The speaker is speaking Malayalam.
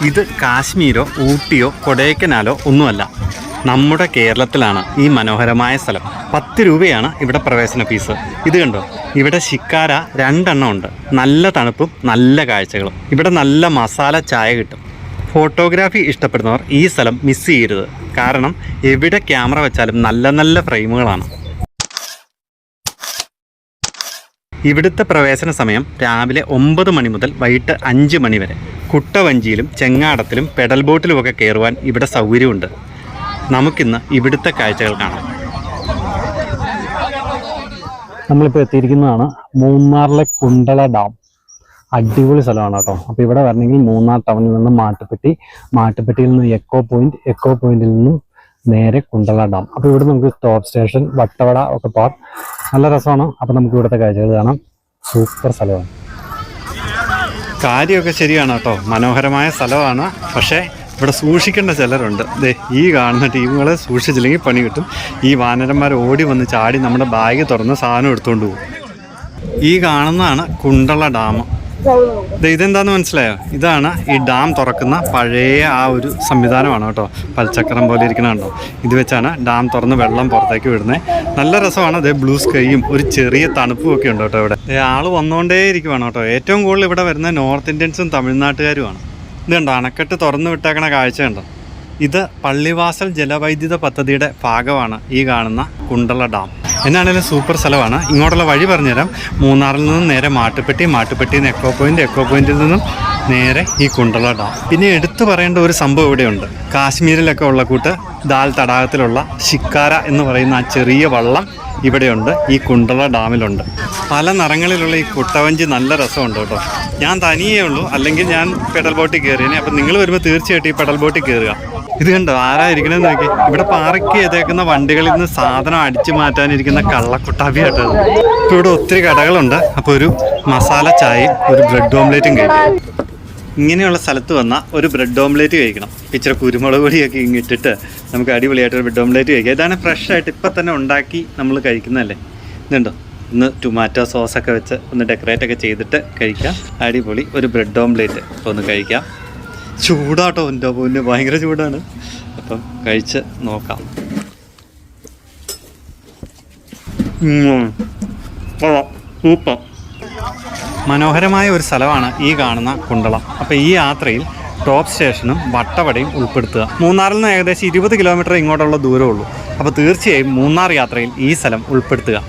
ഇത് കാശ്മീരോ ഊട്ടിയോ കൊടൈക്കനാലോ ഒന്നുമല്ല, നമ്മുടെ കേരളത്തിലാണ് ഈ മനോഹരമായ സ്ഥലം. 10 രൂപയാണ് ഇവിടെ പ്രവേശന ഫീസ്. ഇത് കണ്ടോ, ഇവിടെ ശിക്കാര 2 എണ്ണം ഉണ്ട്. നല്ല തണുപ്പും നല്ല കാഴ്ചകളും. ഇവിടെ നല്ല മസാല ചായ കിട്ടും. ഫോട്ടോഗ്രാഫി ഇഷ്ടപ്പെടുന്നവർ ഈ സ്ഥലം മിസ് ചെയ്യരുത്. കാരണം എവിടെ ക്യാമറ വെച്ചാലും നല്ല നല്ല ഫ്രെയിമുകളാണ്. ഇവിടുത്തെ പ്രവേശന സമയം രാവിലെ 9 മണി മുതൽ വൈകിട്ട് 5 മണി വരെ. കുട്ടവഞ്ചിയിലും ചെങ്ങാടത്തിലും പെഡൽ ബോട്ടിലുമൊക്കെ കയറുവാൻ ഇവിടെ സൗകര്യമുണ്ട്. നമുക്കിന്ന് ഇവിടുത്തെ കാഴ്ചകൾ കാണാം. നമ്മളിപ്പോൾ എത്തിയിരിക്കുന്നതാണ് മൂന്നാറിലെ കുണ്ടള ഡാം. അടിപൊളി സ്ഥലമാണ് കേട്ടോ. അപ്പോൾ ഇവിടെ വരണമെങ്കിൽ മൂന്നാർ ടൗണിൽ നിന്ന് മാട്ടുപ്പെട്ടിയിൽ നിന്ന് എക്കോ പോയിന്റിൽ നിന്നും നേരെ കുണ്ടള ഡാം. അപ്പോൾ ഇവിടെ നമുക്ക് ടോപ്പ് സ്റ്റേഷൻ, വട്ടവട ഒക്കെ പോകാം. നല്ല രസമാണ്. അപ്പോൾ നമുക്ക് ഇവിടുത്തെ കാഴ്ചകൾ കാണാം. സൂപ്പർ സ്ഥലമാണ്. കാര്യമൊക്കെ ശരിയാണ് കേട്ടോ, മനോഹരമായ സ്ഥലമാണ്. പക്ഷേ ഇവിടെ സൂക്ഷിക്കേണ്ട ചിലരുണ്ട്. ഈ കാണുന്ന ടീമുകളെ സൂക്ഷിച്ചില്ലെങ്കിൽ പണി കിട്ടും. ഈ വാനരന്മാർ ഓടി വന്ന് ചാടി നമ്മുടെ ബാഗ് തുറന്ന് സാധനം എടുത്തുകൊണ്ട് പോകും. ഈ കാണുന്നതാണ് കുണ്ടള ഡാം. ഇതെന്താന്ന് മനസ്സിലായോ? ഇതാണ് ഈ ഡാം തുറക്കുന്ന പഴയ ആ ഒരു സംവിധാനമാണ് കേട്ടോ. പൽച്ചക്രം പോലെ ഇരിക്കണുണ്ടോ? ഇത് വെച്ചാണ് ഡാം തുറന്ന് വെള്ളം പുറത്തേക്ക് വിടുന്നത്. നല്ല രസമാണ്. അതേ ബ്ലൂ സ്കൈയും ഒരു ചെറിയ തണുപ്പും ഒക്കെ ഉണ്ട് കേട്ടോ. ഇവിടെ ആൾ വന്നുകൊണ്ടേ ഇരിക്കുവാണ് കേട്ടോ. ഏറ്റവും കൂടുതൽ ഇവിടെ വരുന്ന നോർത്ത് ഇന്ത്യൻസും തമിഴ്നാട്ടുകാരുമാണ്. ഇത് കണ്ടോ, അണക്കെട്ട് തുറന്നു വിട്ടേക്കണ കാഴ്ച കണ്ടോ. ഇത് പള്ളിവാസൽ ജലവൈദ്യുത പദ്ധതിയുടെ ഭാഗമാണ് ഈ കാണുന്ന കുണ്ടള ഡാം. എന്നാണേലും സൂപ്പർ സ്ഥലമാണ്. ഇങ്ങോട്ടുള്ള വഴി പറഞ്ഞുതരാം. മൂന്നാറിൽ നിന്നും നേരെ മാട്ടുപ്പെട്ടിയിൽ നിന്ന് എക്കോ പോയിന്റിൽ നിന്നും നേരെ ഈ കുണ്ടള ഡാം. പിന്നെ എടുത്തു പറയേണ്ട ഒരു സംഭവം ഇവിടെയുണ്ട്. കാശ്മീരിലൊക്കെ ഉള്ള കൂട്ട് ദാൽ തടാകത്തിലുള്ള ശിക്കാര എന്ന് പറയുന്ന ആ ചെറിയ വള്ളം ഇവിടെയുണ്ട്. ഈ കുണ്ടള ഡാമിലുണ്ട്. പല നിറങ്ങളിലുള്ള ഈ കുട്ടവഞ്ചി നല്ല രസമുണ്ട് കേട്ടോ. ഞാൻ തനിയേ ഉള്ളൂ, അല്ലെങ്കിൽ ഞാൻ പെഡൽ ബോട്ടിൽ കയറിയേനെ. അപ്പം നിങ്ങൾ വരുമ്പോൾ തീർച്ചയായിട്ടും ഈ പെഡൽ ബോട്ടിൽ കയറുക. ഇത് കണ്ടോ, ആരായിരിക്കണമെന്ന് നോക്കി. ഇവിടെ പാർക്ക് ചെയ്തേക്കുന്ന വണ്ടികളിൽ നിന്ന് സാധനം അടിച്ചു മാറ്റാനിരിക്കുന്ന കള്ളക്കുട്ടാപ്പി കേട്ടോ. ഇപ്പോൾ ഇവിടെ ഒത്തിരി കടകളുണ്ട്. അപ്പോൾ ഒരു മസാല ചായയും ഒരു ബ്രെഡ് ഓംലേറ്റും കഴിക്കും. ഇങ്ങനെയുള്ള സ്ഥലത്ത് വന്നാൽ ഒരു ബ്രെഡ് ഓംലേറ്റ് കഴിക്കണം. ഇച്ചിരി കുരുമുളക് പൊടിയൊക്കെ ഇങ്ങിട്ടിട്ട് നമുക്ക് അടിപൊളിയായിട്ടൊരു ബ്രെഡ് ഓംലേറ്റ് കഴിക്കാം. ഇതാണ് ഫ്രഷായിട്ട് ഇപ്പം തന്നെ ഉണ്ടാക്കി നമ്മൾ കഴിക്കുന്നതല്ലേ. ഇതുണ്ടോ, ഒന്ന് ടൊമാറ്റോ സോസൊക്കെ വെച്ച് ഒന്ന് ഡെക്കറേറ്റൊക്കെ ചെയ്തിട്ട് കഴിക്കാം. അടിപൊളി ഒരു ബ്രെഡ് ഓംലേറ്റ് ഒന്ന് കഴിക്കാം. ചൂടാട്ടോ, എൻ്റെ പൊന്ന് ഭയങ്കര ചൂടാണ്. അപ്പം കഴിച്ച് നോക്കാം. സൂപ്പർ മനോഹരമായ ഒരു സ്ഥലമാണ് ഈ കാണുന്ന കുണ്ടളം. അപ്പോൾ ഈ യാത്രയിൽ ടോപ്പ് സ്റ്റേഷനും വട്ടവടയും ഉൾപ്പെടുത്തുക. മൂന്നാറിൽ നിന്ന് ഏകദേശം 20 കിലോമീറ്റർ ഇങ്ങോട്ടുള്ള ദൂരമുള്ളൂ. അപ്പോൾ തീർച്ചയായും മൂന്നാർ യാത്രയിൽ ഈ സ്ഥലം ഉൾപ്പെടുത്തുക.